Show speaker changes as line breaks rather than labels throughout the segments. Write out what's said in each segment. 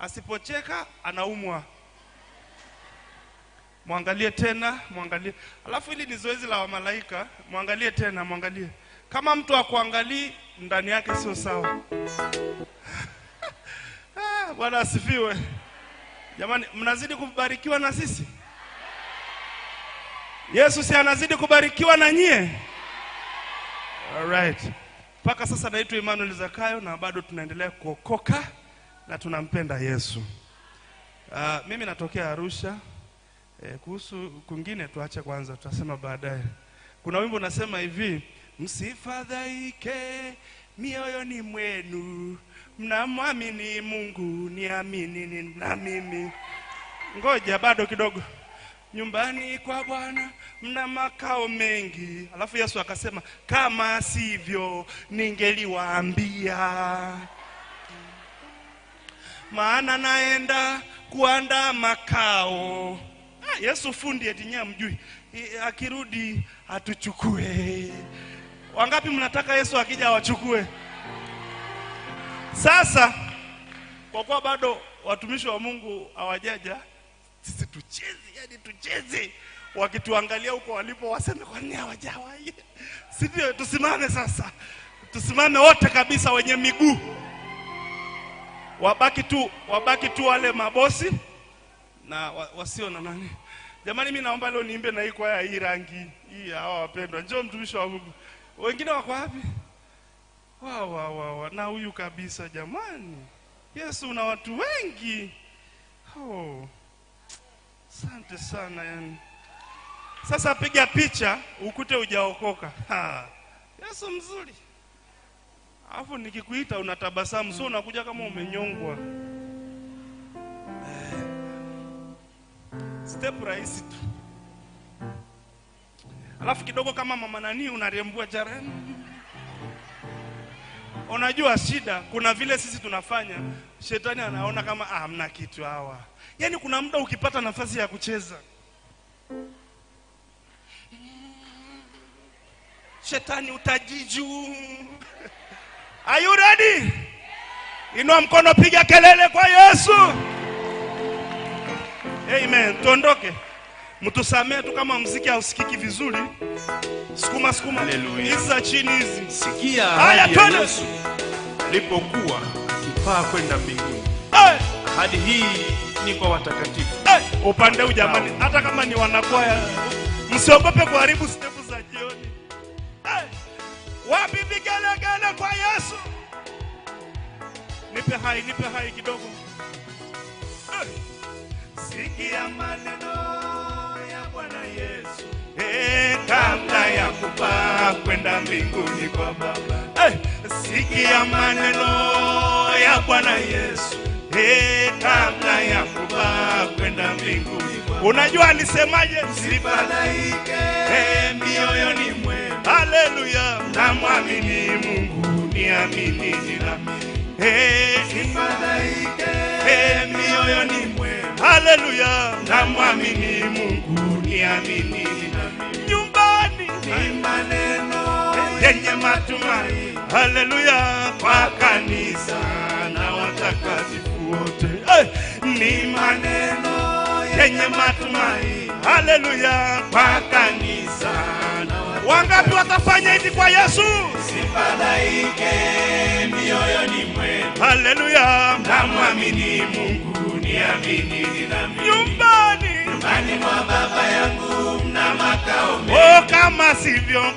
asipocheka anaumwa. Muangalie tena, muangalie. Alafu hili ni zoezi la malaika, muangalie tena, muangalie. Kama mtu akuangalii, ndani yake sio sawa. Bwana asifiwe. Jamani, mnazidi kubarikiwa na sisi? Yesu si anazidi kubarikiwa na nyie? Alright. Paka sasa naitwa Emmanuel Zakayo na bado tunaendelea kuokoka na tunampenda Yesu. Mimi natokea Arusha. Kuhusu kwingine tuache kwanza, tutasema baadaye. Kuna wimbo unasema hivi, msifadhaike mioyoni mwenu, mnamwamini Mungu, niamini na mimi. Ngoja bado kidogo. Nyumbani kwa Bwana mna makao mengi. Alafu Yesu akasema, kama sivyo ningeliwaambia, maana naenda kuandaa makao. Yesu fundi eti nyinyi mjui. Akirudi atuchukue. Wangapi mnataka Yesu akija awachukue? Sasa kwa kuwa bado watumishi wa Mungu hawajaja, sisi tucheze. Wakituangalia huko walipo waseme kwa nini hawajawa. Sisi tusimame sasa. Tusimame wote kabisa wenye miguu. Wabaki tu wale mabosi na wasio na nani. Jamani, mimi naomba leo niimbe na hii kwaya hii rangi. Hii hawa wapendwa. Njoo mtumishi wa Mungu. Wengine wako wapi? Na huyu kabisa jamani. Yesu una watu wengi. Asante sana yani. Sasa piga picha ukute hujaokoka. Yesu mzuri. Alafu nikikuita unatabasamu, sio unakuja kama umenyongwa. Step rahisi tu. Alafu kidogo kama mama nani unarembua jarani. Unajua shida, kuna vile sisi tunafanya, shetani anaona kama hamna kitu hawa. Yaani kuna muda ukipata nafasi ya kucheza, shetani utajiju. Are you ready? Inua mkono, piga kelele kwa Yesu. Amen. Tuondoke. Mtusamee tu kama muziki hausikiki vizuri. Sukuma.
Haleluya.
Hizi za chini hizi.
Sikia ahadi ya Yesu alipokuwa akipaa kwenda mbinguni. Ahadi hii ni kwa watakatifu.
Upande huu jamani, hata kama ni wanakwaya, msiogope kuharibu stepu za jioni. Wapi vigelegele kwa Yesu? Nipe hai kidogo. Sikia maneno ya Bwana Yesu, kabla ya kupaa kwenda mbinguni kwa Baba. Sikia maneno ya Bwana Yesu, kabla ya kupaa kwenda mbinguni kwa Baba. Unajua alisemaje? Msifadhaike mioyoni mwenu. Haleluya. Namwamini Mungu, niamini na mimi. Msifadhaike mioyoni mwenu. Haleluya. Namwamini Mungu, niamini na mimi. Nyumbani ni maneno yenye matumaini. Haleluya. Kwa kanisa na watakatifu wote. Ni maneno yenye matumaini. Haleluya. Kwa kanisa na watakatifu. Wangapi watafanya hivi kwa Yesu? Msifadhaike mioyoni mwenu. Haleluya. Namwamini Mungu, niamini na mimi. Nyumbani mwa Baba yangu mna makao mengi. Kama sivyo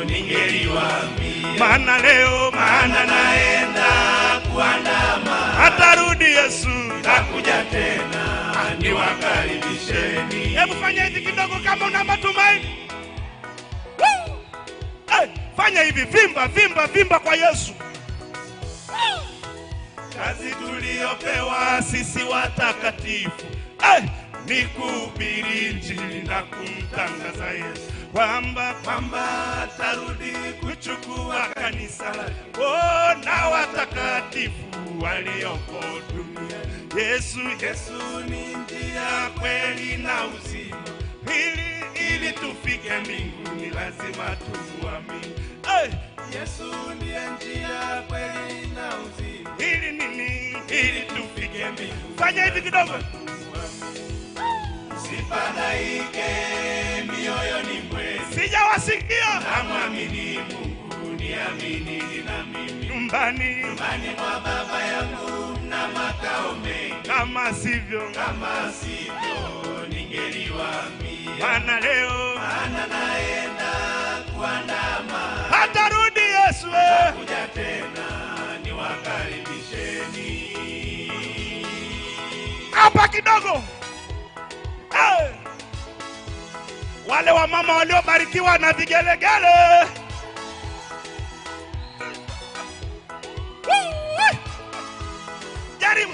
ningeliwaambia. Maana naenda kuandama. Atarudi Yesu, nitakuja tena niwakaribisheni. Hebu fanya hivi kidogo kama una matumaini. Fanya hivi, vimba kwa Yesu. Kazi tuliopewa sisi watakatifu ni kuhubiri Injili na kumtangaza Yesu, kwamba atarudi kuchukua kanisa na watakatifu walioko dunia. Yesu ni njia, kweli na uzima. Ili tufike mbinguni lazima tuamini. Yesu ndiye njia, kweli na uzima. Ili Fanya hivi kidogo.
Sifadhaike mioyoni mwetu.
Sijawasikia.
Namwamini Mungu, niamini na mimi.
Nyumbani
Mwa Baba yangu na makao mengi.
kama sivyo
ningeliwaambia.
Maana leo
Naenda kuandama.
hatarudi Yesu.
Kuja tena niwakaribisheni.
Hapa kidogo. Wale wa mama waliobarikiwa na vigelegele. Jaribu.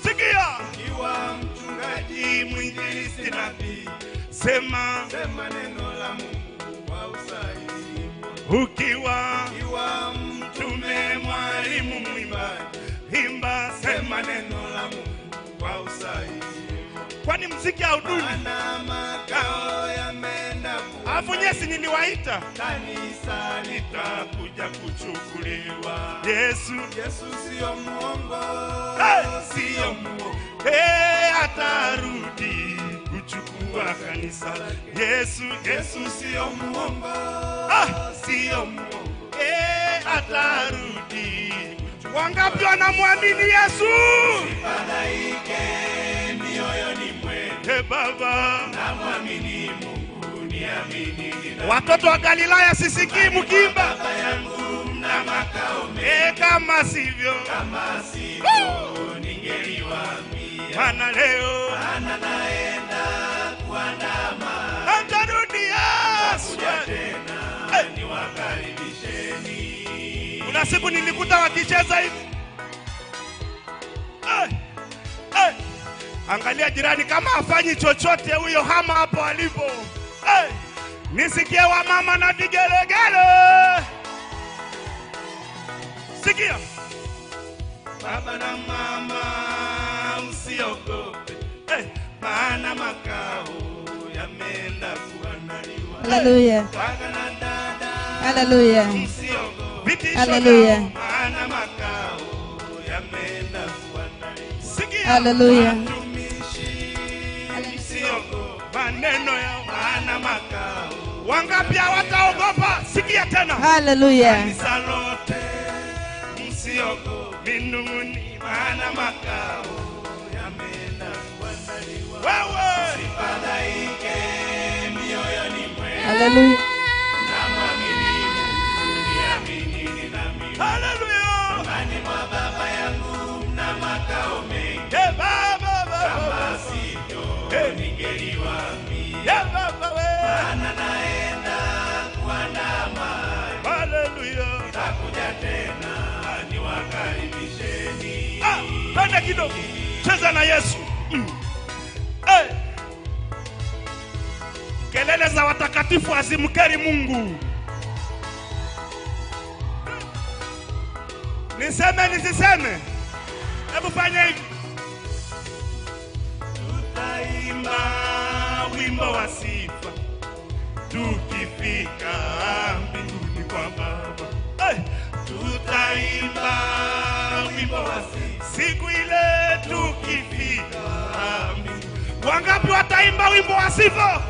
Sikia.
Ikiwa mchungaji, mwinjilisti, nabii,
Sema
neno la Mungu kwa usahihi.
ukiwa
Ikiwa
mtume, mwalimu, mwimbaji, imba sema
neno la Mungu kwa usahihi.
kwani mziki hauduni.
Na makao yameenda
Alafu nyesi niliwaita.
kanisa litakuja kuchukuliwa.
Yesu
Sio muongo.
sio muongo. Atarudi kuchukua kanisa. Yesu
Sio muongo.
sio muongo. Atarudi. Wangapi wanamwamini Yesu?
Sifadhaike mioyoni mwetu.
Baba,
Namwamini Mungu, niamini na
watoto wa Galilaya sisikii mkimba.
Baba yangu na makao mengi.
Kama sivyo
Ningeliwaambia.
maana leo
Naenda kuandama.
hatarudi Yesu.
Tena niwakaribisheni.
Kuna siku nilikuta wakicheza hivi. Angalia jirani kama hafanyi chochote huyo, hama hapo alipo. Nisikie wa mama na vigelegele. Sikia.
Baba na mama, msiogope. Maana makao yameenda kuandaliwa.
Hallelujah.
Baba na dada,
Hallelujah.
msiogope.
Vitisho
Hallelujah.
nao.
Maana makao yameenda kuandaliwa.
Sikia.
Hallelujah.
Watumishi, msiogope.
Maneno yao.
Maana makao
Wangapi hawataogopa? Sikia tena.
Hallelujah.
kanisa lote, msiogope.
Minunguni.
Maana makao yameenda kuandaliwa.
Wewe.
Sifadhaike mioyoni mwetu.
Hallelujah.
Namwamini Mungu, niamini na mimi.
Hallelujah.
Mwa Baba yangu na makao mengi.
Baba.
Sivyo ningeliwaambia.
Baba.
Naenda kuandama.
Hallelujah.
Takuja tena niwakaribisheni.
Twende kidogo. Cheza na Yesu. Kelele za watakatifu azimkeri Mungu. Niseme nisiseme? Hebu fanya hivi. Tutaimba wimbo wa sifa tukifika mbinguni kwa Baba. Tutaimba wimbo wa sifa siku ile tukifika mbinguni. Wangapi wataimba wimbo wa sifa?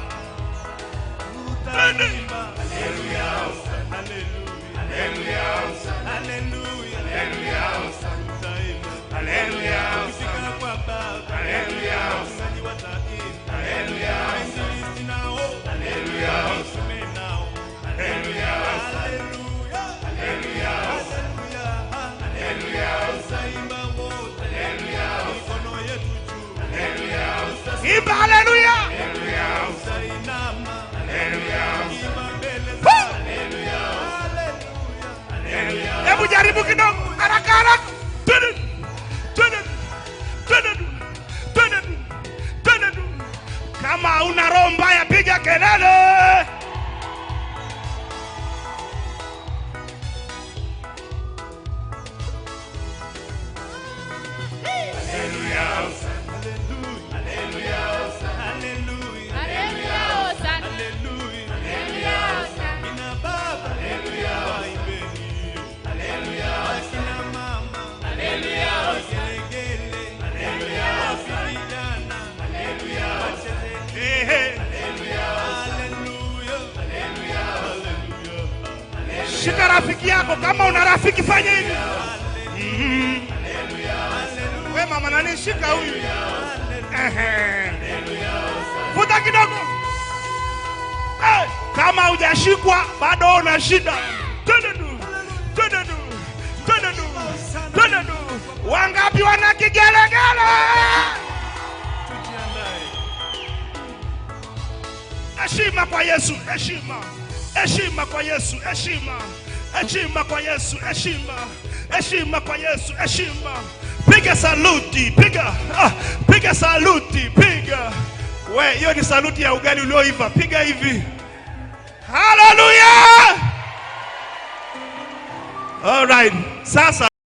Tutaimba haleluya, haleluya, haleluya, haleluya, haleluya, tukifika kwa Baba, haleluya, haleluya, haleluya, haleluya, haleluya, haleluya, imba haleluya, hebu jaribu kidogo haraka haraka. Kama hauna roho mbaya piga kelele. Shika rafiki yako, kama una rafiki fanya hivi. Wewe mama nani, shika huyu. Vuta kidogo. Kama hujashikwa bado una shida. Wangapi wana kigelegele? Heshima kwa Yesu, heshima. Heshima kwa Yesu, heshima. Heshima kwa Yesu, heshima. Heshima kwa Yesu, heshima. Piga saluti, piga. Piga saluti, piga. We, hiyo ni saluti ya ugali ulioiva. Piga hivi. Hallelujah! All right. Sasa